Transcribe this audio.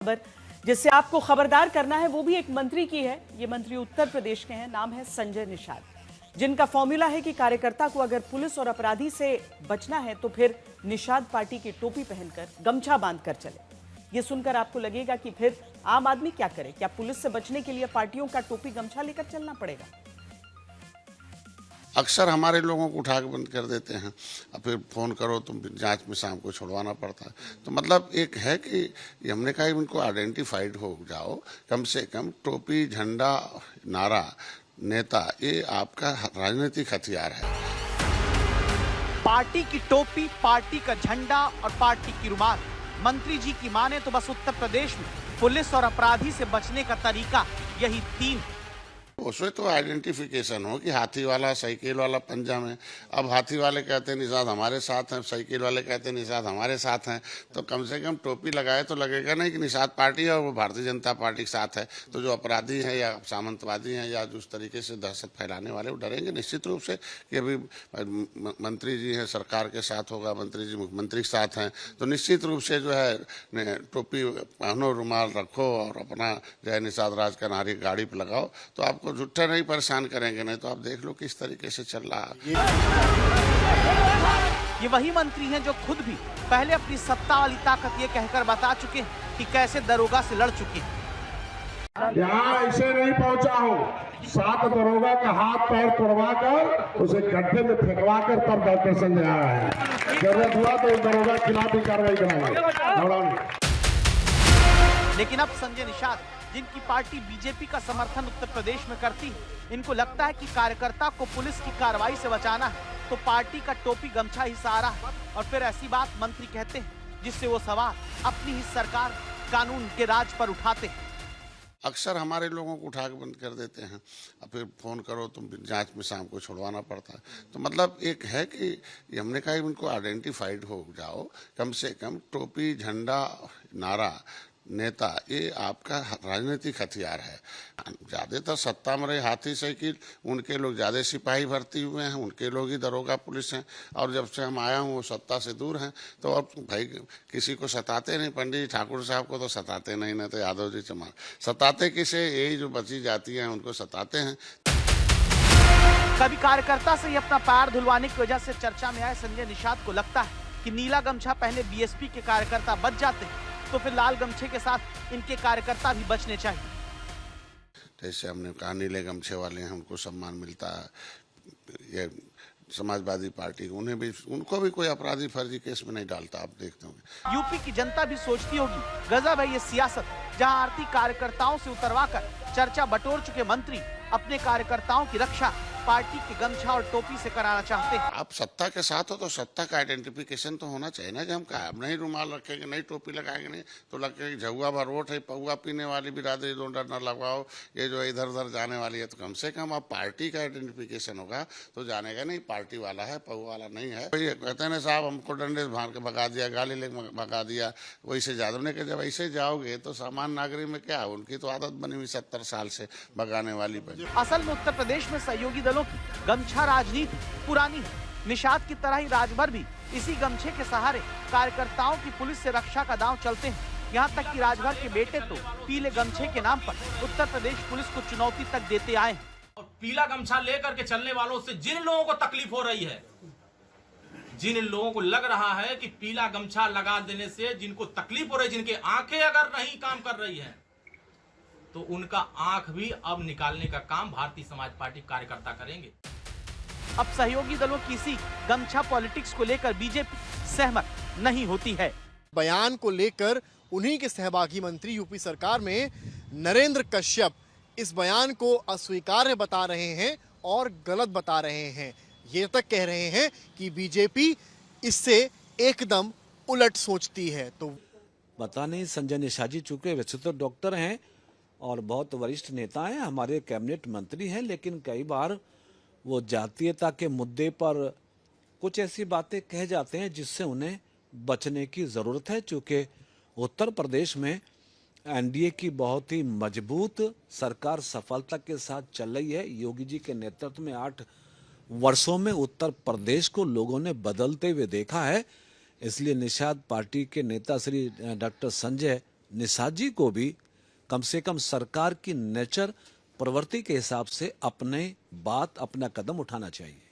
खबर जिससे आपको खबरदार करना है वो भी एक मंत्री की है। ये मंत्री उत्तर प्रदेश के हैं, नाम है संजय निषाद, जिनका फॉर्मूला है कि कार्यकर्ता को अगर पुलिस और अपराधी से बचना है तो फिर निषाद पार्टी की टोपी पहनकर गमछा बांधकर चले। ये सुनकर आपको लगेगा कि फिर आम आदमी क्या करे, क्या पुलिस से बचने के लिए पार्टियों का टोपी गमछा लेकर चलना पड़ेगा? अक्सर हमारे लोगों को उठा के बंद कर देते हैं और फिर फ़ोन करो तो जांच में शाम को छुड़वाना पड़ता है। तो मतलब एक है कि हमने कहा इनको आइडेंटिफाइड हो जाओ, कम से कम टोपी, झंडा, नारा, नेता, ये आपका राजनीतिक हथियार है। पार्टी की टोपी, पार्टी का झंडा और पार्टी की रुमाल। मंत्री जी की माने तो बस उत्तर प्रदेश में पुलिस और अपराधी से बचने का तरीका यही तीन। उसमें तो आइडेंटिफिकेशन हो कि हाथी वाला, साइकिल वाला पंजा में। अब हाथी वाले कहते हैं निषाद हमारे साथ हैं, साइकिल वाले कहते हैं निषाद हमारे साथ हैं। तो कम से कम टोपी लगाए तो लगेगा नहीं कि निषाद पार्टी है और वो भारतीय जनता पार्टी के साथ है। तो जो अपराधी हैं या सामंतवादी हैं या जिस तरीके से दहशत फैलाने वाले, वो डरेंगे निश्चित रूप से कि अभी मंत्री जी हैं, सरकार के साथ होगा, मंत्री जी मुख्यमंत्री के साथ हैं, तो निश्चित रूप से जो है टोपी पहनो, रुमाल रखो और अपना जो है निषाद राज का नारी गाड़ी पर लगाओ, तो आपको झूठा नहीं परेशान करेंगे। नहीं तो आप देख लो किस तरीके से चल रहा है। ये वही मंत्री हैं जो खुद भी पहले अपनी सत्ता वाली ताकत ये कहकर बता चुके हैं कि कैसे दरोगा से लड़ चुके हैं। यहाँ ऐसे नहीं पहुंचा हूँ, 7 दरोगा का हाथ पैर तोड़वा कर उसे गड्ढे में फेंकवा कर तब डॉक्टर संजय आया है। जरूरत हुआ तो दरोगा के खिलाफ भी कार्रवाई कराएंगे। लेकिन अब संजय निषाद, जिनकी पार्टी बीजेपी का समर्थन उत्तर प्रदेश में करती है, इनको लगता है कि कार्यकर्ता को पुलिस की कार्रवाई से बचाना है तो पार्टी का टोपी गमछा ही सहारा है। और फिर ऐसी बात मंत्री कहते हैं जिससे वो सवाल अपनी ही सरकार, कानून के राज पर उठाते हैं। अक्सर हमारे लोगों को उठा के बंद कर देते हैं और फिर फ़ोन करो तो जांच में शाम को छुड़वाना पड़ता है। तो मतलब एक है कि हमने कहा इनको आइडेंटिफाइड हो जाओ, कम से कम टोपी, झंडा, नारा, नेता, ये आपका राजनीतिक हथियार है। ज़्यादातर सत्ता में रहे हाथी, साइकिल, उनके लोग ज़्यादा सिपाही भर्ती हुए हैं, उनके लोग ही दरोगा पुलिस हैं। और जब से हम आया हूँ वो सत्ता से दूर हैं, तो अब भाई किसी को सताते नहीं। पंडित जी ठाकुर साहब को तो सताते नहीं, ना तो यादव जी चमार सताते किसे, यही जो बची जाती हैं उनको सताते हैं। कभी कार्यकर्ता से ही अपना पैर धुलवाने की वजह से चर्चा में आए संजय निषाद को लगता है कि नीला गमछा पहने बीएसपी के कार्यकर्ता बच जाते हैं तो फिर लाल गमछे के साथ इनके कार्यकर्ता भी बचने चाहिए। जैसे हमने कहा नीले गमछे वाले हैं, उनको सम्मान मिलता है। ये समाजवादी पार्टी उनको भी कोई अपराधी फर्जी केस में नहीं डालता, आप देखते होंगे। यूपी की जनता भी सोचती होगी गजब है ये सियासत, जहां आरती कार्यकर्ताओं से उतरवाकर चर्चा बटोर चुके मंत्री अपने कार्यकर्ताओं की रक्षा पार्टी के गमछा और टोपी से कराना चाहते हैं। आप सत्ता के साथ हो तो सत्ता का आइडेंटिफिकेशन तो होना चाहिए ना, कि हम क्या नहीं रुमाल रखेंगे, नहीं टोपी लगाएंगे, नहीं तो लगेगा झुआ भर वोट है, पौवा पीने वाली बिरादरी न लगवाओ, ये जो इधर उधर जाने वाली है। तो कम से कम आप पार्टी का आइडेंटिफिकेशन होगा तो जानेगा नहीं पार्टी वाला है, पौवा वाला नहीं है। ये कहते हैं ना साहब हमको डंडे से भार के भगा दिया, गाली लेके भगा दिया, वैसे यादव ने कहा जब ऐसे जाओगे तो सामान्य नागरिक में क्या, उनकी तो आदत बनी हुई 70 साल से भगाने वाली। असल में उत्तर प्रदेश में सहयोगी दलों की गमछा राजनीति पुरानी है। निषाद की तरह ही राजभर भी इसी गमछे के सहारे कार्यकर्ताओं की पुलिस से रक्षा का दांव चलते हैं। यहाँ तक कि राजभर के बेटे तो पीले गमछे के नाम पर उत्तर प्रदेश पुलिस को चुनौती तक देते आए हैं। और पीला गमछा लेकर के चलने वालों से जिन लोगों को तकलीफ हो रही है, जिन लोगों को लग रहा है कि पीला गमछा लगा देने से जिनको तकलीफ हो रही है, जिनके आंखें अगर नहीं काम कर रही है, तो उनका आंख भी अब निकालने का काम भारतीय समाज पार्टी कार्यकर्ता करेंगे। अब सहयोगी दलों की इसी गमछा पॉलिटिक्स को लेकर बीजेपी सहमत नहीं होती है। बयान को लेकर उन्हीं के सहभागी मंत्री यूपी सरकार में नरेंद्र कश्यप इस बयान को अस्वीकार्य बता रहे हैं और गलत बता रहे हैं। ये तक कह रहे हैं कि बीजेपी इससे एकदम उलट सोचती है। तो पता नहीं, संजय निषाद जी चूंकि वैसे तो डॉक्टर हैं और बहुत वरिष्ठ नेता हैं, हमारे कैबिनेट मंत्री हैं, लेकिन कई बार वो जातीयता के मुद्दे पर कुछ ऐसी बातें कह जाते हैं जिससे उन्हें बचने की ज़रूरत है। चूँकि उत्तर प्रदेश में एनडीए की बहुत ही मजबूत सरकार सफलता के साथ चल रही है। योगी जी के नेतृत्व में 8 वर्षों में उत्तर प्रदेश को लोगों ने बदलते हुए देखा है। इसलिए निषाद पार्टी के नेता श्री डॉक्टर संजय निषाद जी को भी कम से कम सरकार की नेचर प्रवृत्ति के हिसाब से अपने बात अपना कदम उठाना चाहिए।